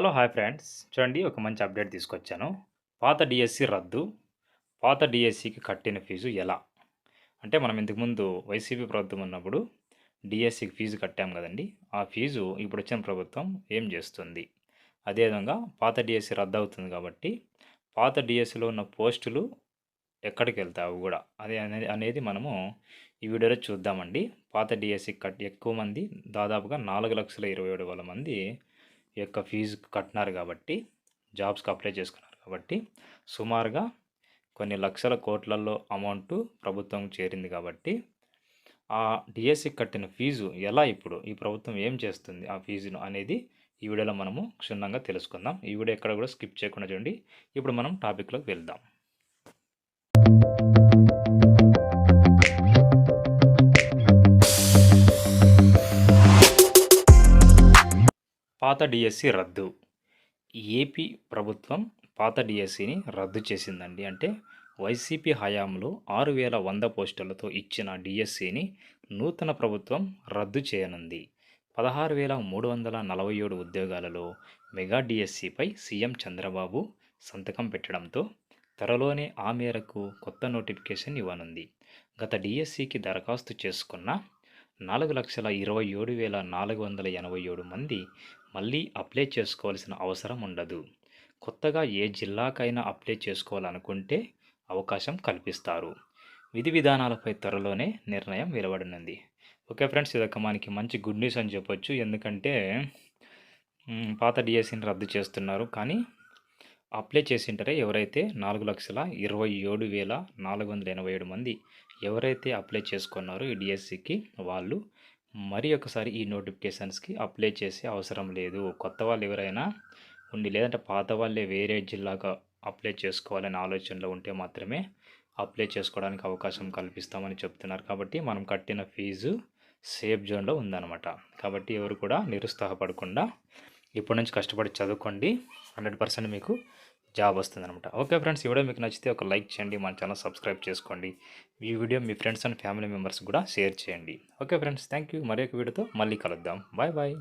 Hello! Hi friends. చూడండి ఒక మంచి అప్డేట్ తీసుకొచ్చాను. పాత డీఎస్సీ రద్దు. పాత డీఎస్సీకి కట్టిన ఫీజు ఎలా? అంటే మనం ఇంతకుముందు వైసీపీ ప్రభుత్వం ఉన్నప్పుడు డీఎస్సీకి ఫీజు కట్టాం గదండీ! ఆ ఫీజు ఇప్పుడొచ్చిన ప్రభుత్వం ఏం జేస్తుంది? అదేవిధంగా పాత డీఎస్సీ రద్దవుతుంది గాబట్టి, పాత డీఎస్సీలో ఉన్న పోస్టులు ఎక్కడికెళ్తాయి అవి గూడా? అనేది మనము ఈ వీడియోలో చూద్దామండి. పాత డీఎస్సీకి ఎక్కువ మంది దాదాపుగా 4,27,000 మంది ఈ యొక్క ఫీజు కట్టినారు కాబట్టి, జాబ్స్‌కి అప్లై చేసుకున్నారు కాబట్టి, సుమారుగా కొన్ని లక్షల కోట్లల్లో అమౌంటు ప్రభుత్వం చేరింది కాబట్టి, ఆ డీఎస్సీకి కట్టిన ఫీజు ఎలా ఇప్పుడు ఈ ప్రభుత్వం ఏం చేస్తుంది ఆ ఫీజును అనేది ఈ వీడియోలో మనము క్షుణ్ణంగా తెలుసుకుందాం. ఈ వీడియో ఎక్కడ కూడా స్కిప్ చేయకుండా చూడండి. ఇప్పుడు మనం టాపిక్‌లోకి వెళ్దాం. పాత డీఎస్సీ రద్దు. ఏపీ ప్రభుత్వం పాత డీఎస్సీని రద్దు చేసిందండి. అంటే వైసీపీ హయాంలో 6,100 పోస్టులతో ఇచ్చిన డీఎస్సీని నూతన ప్రభుత్వం రద్దు చేయనుంది. 16,347 ఉద్యోగాలలో మెగా డీఎస్సీపై సీఎం చంద్రబాబు సంతకం పెట్టడంతో త్వరలోనే ఆ మేరకు కొత్త నోటిఫికేషన్ ఇవ్వనుంది. గత డీఎస్సీకి దరఖాస్తు చేసుకున్న 4,27,487 మంది మళ్ళీ అప్లై చేసుకోవాల్సిన అవసరం ఉండదు. కొత్తగా ఏ జిల్లాకైనా అప్లై చేసుకోవాలనుకుంటే అవకాశం కల్పిస్తారు. విధి విధానాలపై త్వరలోనే నిర్ణయం వెలువడనుంది. ఓకే ఫ్రెండ్స్, ఇదొక మనకి మంచి గుడ్ న్యూస్ అని చెప్పొచ్చు. ఎందుకంటే పాత డీఎస్సీని రద్దు చేస్తున్నారు. కానీ అప్లై చేసింటారే ఎవరైతే 4,27,487 మంది ఎవరైతే అప్లై చేసుకున్నారో ఈ డీఎస్సీకి వాళ్ళు మరి ఒకసారి ఈ నోటిఫికేషన్స్‌కి అప్లై చేసే అవసరం లేదు. కొత్త వాళ్ళు ఎవరైనా ఉండి లేదంటే పాత వాళ్ళే వేరే జిల్లాకు అప్లై చేసుకోవాలనే ఆలోచనలో ఉంటే మాత్రమే అప్లై చేసుకోవడానికి అవకాశం కల్పిస్తామని చెప్తున్నారు. కాబట్టి మనం కట్టిన ఫీజు సేఫ్ జోన్‌లో ఉందన్నమాట. కాబట్టి ఎవరు కూడా నిరుత్సాహపడకుండా ఇప్పటి నుంచి కష్టపడి చదువుకోండి. 100% మీకు జాబ్ వస్తుందన్నమాట. ఓకే ఫ్రెండ్స్, ఈ వీడియో మీకు నచ్చితే ఒక లైక్ చేయండి, మన ఛానల్ సబ్స్క్రైబ్ చేసుకోండి. ఈ వీడియో మీ ఫ్రెండ్స్ అండ్ ఫ్యామిలీ మెంబర్స్ కూడా షేర్ చేయండి. Okay friends, thank you. మరి ఒక వీడియోతో మళ్ళీ కలుద్దాం. Bye bye.